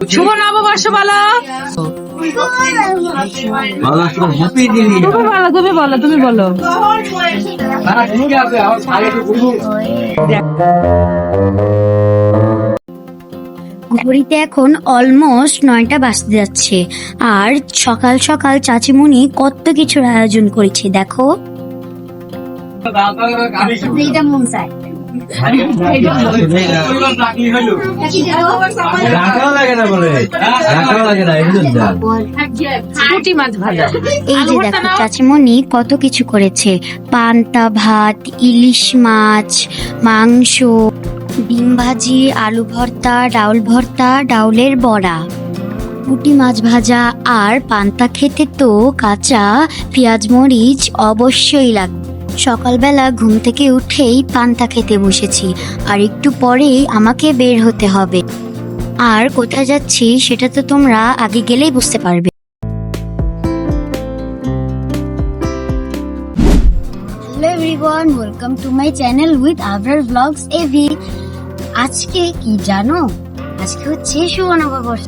শুভ নববর্ষ বলো। তুমি বলো তুমি বলো। ঘড়িতে এখন অলমোস্ট 9টা বাজতে যাচ্ছে, আর সকাল সকাল চাচিমণি কত কিছুর আয়োজন করেছে দেখো। এই যে দেখো চাচিমণি কত কিছু করেছে, পান্তা ভাত, ইলিশ মাছ, মাংস, ডিম ভাজি, আলু ভর্তা, ডাউল ভর্তা, ডাউলের বড়া, পুঁটি মাছ ভাজা, আর পান্তা খেতে তো কাঁচা পেঁয়াজ মরিচ অবশ্যই লাগবে। সকালবেলা ঘুম থেকে উঠেই পান্তা খেতে বসেছি, আর একটু পরেই আমাকে বের হতে হবে। আর কোথায় যাচ্ছি সেটা তো তোমরা আগে গেলেই বুঝতে পারবে। Hello everyone, welcome to my channel with Abrar vlogs AV. আজকে কি জানো? আজকে হচ্ছে শুভ নববর্ষ।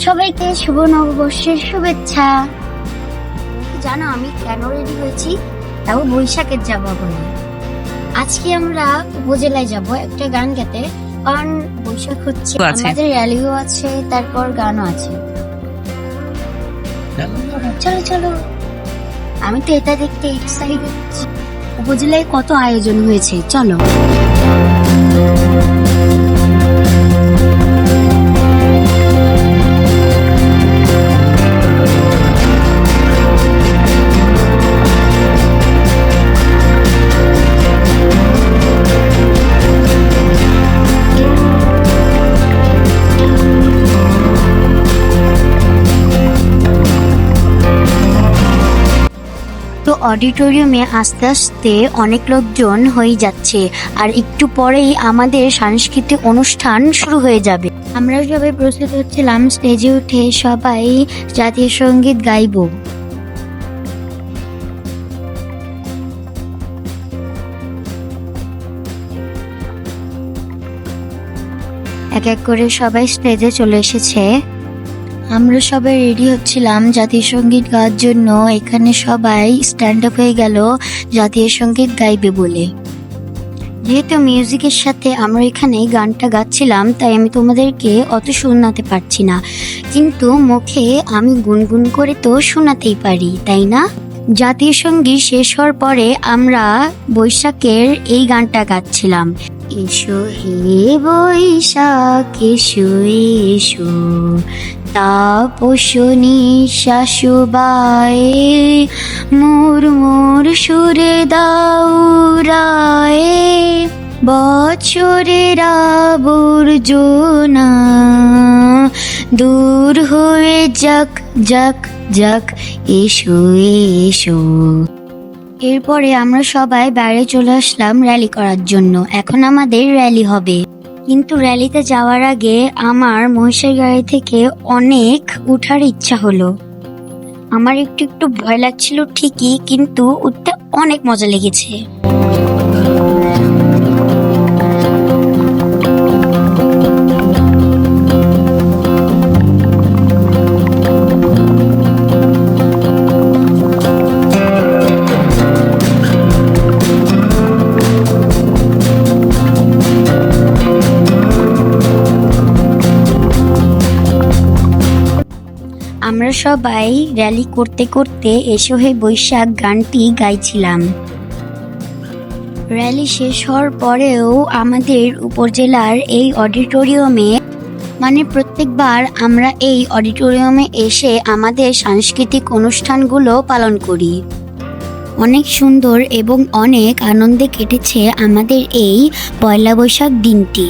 সবাইকে শুভ নববর্ষের শুভেচ্ছা। জানো আমি কেন রেডি হয়েছি? তাও বৈশাখের যাবো বলে। আজকে আমরা উপজেলায় যাব একটা গান গাইতে, কারণ বৈশাখ হচ্ছে, আমাদের র্যালিও আছে, তারপর গানও আছে। চলো চলো, আমি তো এটা দেখতে এক্সাইটেড। উপজেলায় কত আয়োজন হয়েছে, চলো। তো অডিটোরিয়ামে আস্তে আস্তে অনেক লোকজন হয়ে যাচ্ছে, আর একটু পরেই আমাদের সাংস্কৃতিক অনুষ্ঠান শুরু হয়ে যাবে। আমরা সবাই প্রস্তুত হচ্ছিলাম স্টেজে উঠে সবাই জাতীয় সঙ্গীত গাইবো। এক এক করে সবাই স্টেজে চলে এসেছে। আমরা সবাই রেডি হচ্ছিলাম জাতীয় সঙ্গীত গাওয়ার জন্য। এখানে সবাই স্ট্যান্ড আপ হয়ে গেল জাতীয় সঙ্গীত গাইবে বলে। যেহেতু মিউজিকের সাথে আমরা এখানে গানটা গাচ্ছিলাম, তাই আমি তোমাদেরকে অত শোনাতে পারছি না, কিন্তু মুখে আমি গুনগুন করে তো শোনাতেই পারি, তাই না? জাতীয় সঙ্গীত শেষ হওয়ার পরে আমরা বৈশাখের এই গানটা গাচ্ছিলাম। এসো হে বৈশাখ এসো এসো, তাপস নিঃশ্বাস বায়ে, মোর মোর সুরে দাউরায়ে, বছরের আবর্জনা দূর হয়ে যাক যাক যাক, এসো এসো। এরপরে আমরা সবাই বাইরে চলে আসলাম র্যালি করার জন্য। এখন আমাদের র্যালি হবে, কিন্তু র্যালিতে যাওয়ার আগে আমার মহিষের গাড়ি থেকে অনেক উঠার ইচ্ছা হলো। আমার একটু একটু ভয় লাগছিল ঠিকই, কিন্তু উঠতে অনেক মজা লেগেছে। আমরা সবাই র্যালি করতে করতে এসো হে বৈশাখ গানটি গাইছিলাম। র্যালি শেষ হওয়ার পরেও আমাদের উপজেলার এই অডিটোরিয়ামে, মানে প্রত্যেকবার আমরা এই অডিটোরিয়ামে এসে আমাদের সাংস্কৃতিক অনুষ্ঠানগুলো পালন করি। অনেক সুন্দর এবং অনেক আনন্দে কেটেছে আমাদের এই পয়লা বৈশাখ দিনটি।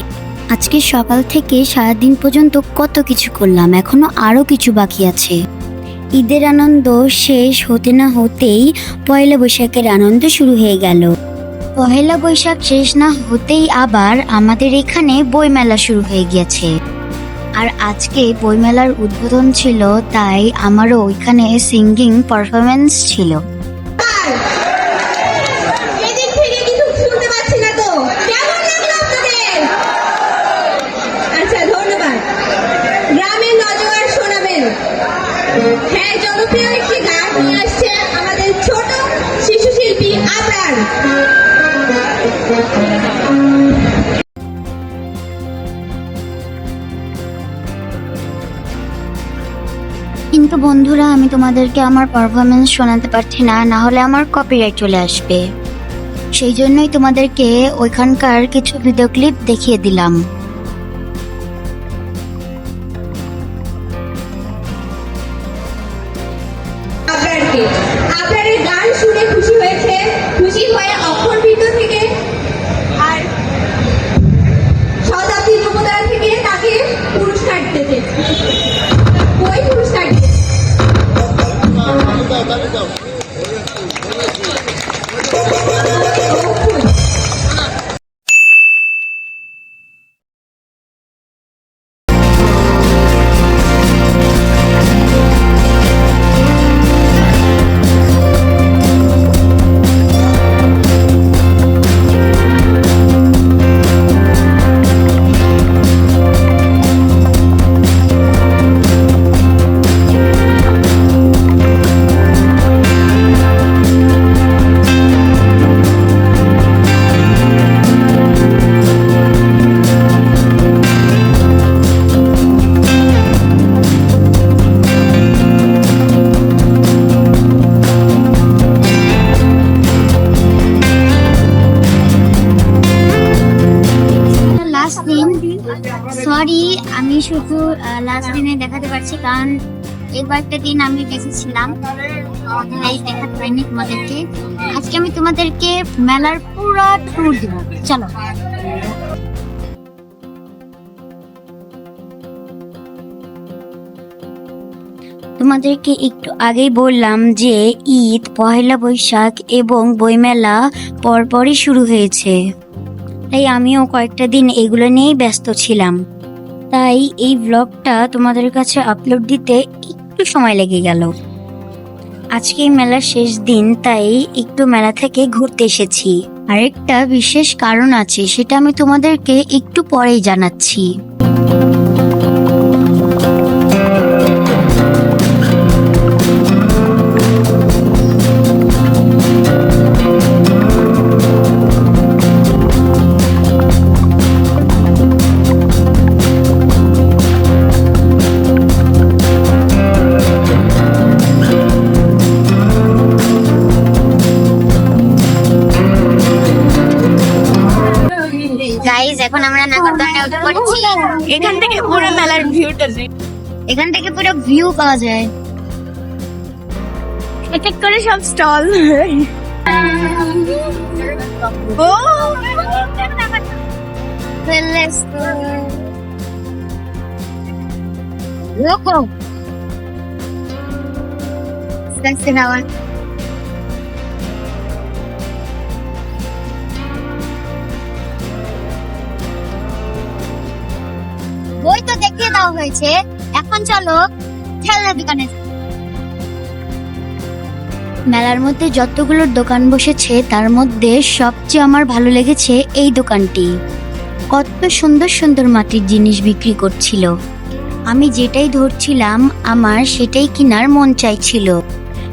আজকে সকাল থেকে সারাদিন পর্যন্ত কত কিছু করলাম, এখনো আরো কিছু বাকি আছে। ঈদের আনন্দ শেষ হতে না হতেই পয়লা বৈশাখের আনন্দ শুরু হয়ে গেল। পয়লা বৈশাখ শেষ না হতেই আবার আমাদের এখানে বইমেলা শুরু হয়ে গিয়েছে, আর আজকে বইমেলার উদ্বোধন ছিল, তাই আমারও ওইখানে সিঙ্গিং পারফরমেন্স ছিল। গ্রামের কিন্তু বন্ধুরা, আমি তোমাদেরকে আমার পারফরমেন্স শোনাতে পারছি না, না হলে আমার কপিরাইট চলে আসবে। সেই জন্যই তোমাদেরকে ওইখানকার কিছু ভিডিও ক্লিপ দেখিয়ে দিলাম। আপনাদেরকে আপনাদের গান শুনে খুশি হয়েছে, খুশি হয়ে অক্ষরবৃন্দ থেকে আর শতাব্দী যুবতারা থেকে তাকে পুরস্কার দিতেছে। ওই পুরস্কার দিতেছে। লাস্ট দিন, সরি আমি শুধু লাস্ট দিনে দেখাতে পারছি, কারণ এবার একটা দিন আমি বেঁচেছিলাম, তাই দেখাতে পারিনি তোমাদেরকে। আজকে আমি তোমাদেরকে মেলার পুরো ট্যুর দিব, চলো। তোমাদেরকে একটু আগেই বললাম যে ঈদ, পহেলা বৈশাখ এবং বইমেলা পরপরই শুরু হয়েছে, তাই আমিও কয়েকটা দিন এগুলো নিয়েই ব্যস্ত ছিলাম। তাই এই ব্লগটা তোমাদের কাছে আপলোড দিতে একটু সময় লেগে গেল। আজকে মেলার শেষ দিন, তাই একটু মেলা থেকে ঘুরতে এসেছি। আরেকটা বিশেষ কারণ আছে, সেটা আমি তোমাদেরকে একটু পরেই জানাচ্ছি। গাইস, এখন আমরা নাগরদোলনায় উঠে পড়েছি। এখান থেকে পুরো মেলার ভিউটা এখান থেকে পুরো ভিউ পাওয়া যায়। এক এক করে সব স্টল। ও লোকো বই তো দেখিয়ে দেওয়া হয়েছে, এখন চলো খেলনা দোকানে। মেলার মধ্যে যতগুলো দোকান বসেছে, তার মধ্যে সবচেয়ে আমার ভালো লেগেছে এই দোকানটি। কত সুন্দর সুন্দর মাটির জিনিস বিক্রি করছিল। আমি যেটাই ধরছিলাম আমার সেটাই কেনার মন চাইছিল,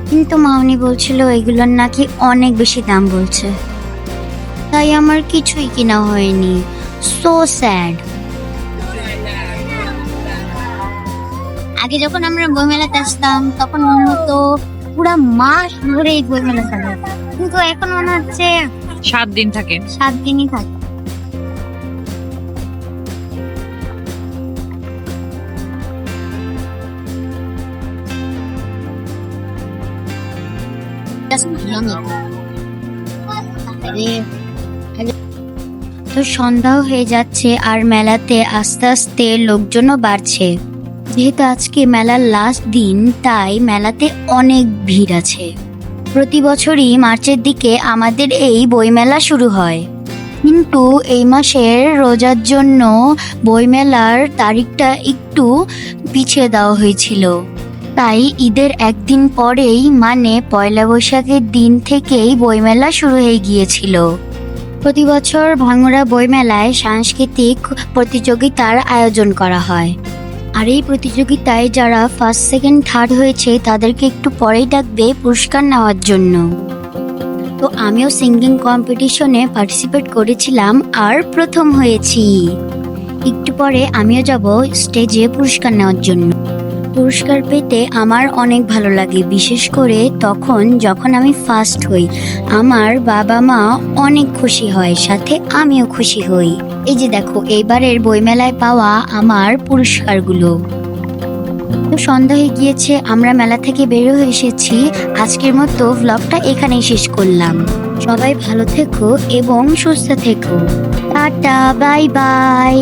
কিন্তু মামনি বলছিল এগুলোর নাকি অনেক বেশি দাম বলছে, তাই আমার কিছুই কেনা হয়নি। So sad. আগে যখন আমরা বইমেলাতে আসতাম তখন মনে হতো পুরা মাস ধরে এই বইমেলা চলে, কিন্তু এখন মনে হচ্ছে 7 দিন থাকে। 7 দিনই থাকে। তো সন্ধ্যাও হয়ে যাচ্ছে, আর মেলাতে আস্তে আস্তে লোকজনও বাড়ছে। যেহেতু আজকে মেলার লাস্ট দিন, তাই মেলাতে অনেক ভিড় আছে। প্রতি বছরই মার্চের দিকে আমাদের এই বইমেলা শুরু হয়, কিন্তু এই মাসের রোজার জন্য বইমেলার তারিখটা একটু পিছিয়ে দেওয়া হয়েছিল। তাই ঈদের একদিন পরেই, মানে পয়লা বৈশাখের দিন থেকেই বইমেলা শুরু হয়ে গিয়েছিল। প্রতি বছর ভাঙড়া বইমেলায় সাংস্কৃতিক প্রতিযোগিতার আয়োজন করা হয়, আর এই প্রতিযোগিতায় যারা ফার্স্ট, সেকেন্ড, থার্ড হয়েছে তাদেরকে একটু পরেই ডাকবে পুরস্কার নেওয়ার জন্য। তো আমিও সিঙ্গিং কম্পিটিশনে পার্টিসিপেট করেছিলাম আর প্রথম হয়েছি। একটু পরে আমিও যাব স্টেজে পুরস্কার নেওয়ার জন্য। পুরস্কার পেতে আমার অনেক ভালো লাগে, বিশেষ করে তখন যখন আমি ফার্স্ট হই। আমার বাবা মা অনেক খুশি হয়, সাথে আমিও খুশি হই। এই যে দেখো এইবারের বইমেলায় পাওয়া আমার পুরস্কারগুলো। তো সন্ধ্যা হয়ে গিয়েছে, আমরা মেলা থেকে বের হয়ে এসেছি। আজকের মতো ভ্লগটা এখানেই শেষ করলাম। সবাই ভালো থেকো এবং সুস্থ থেকো। Tata, bye bye.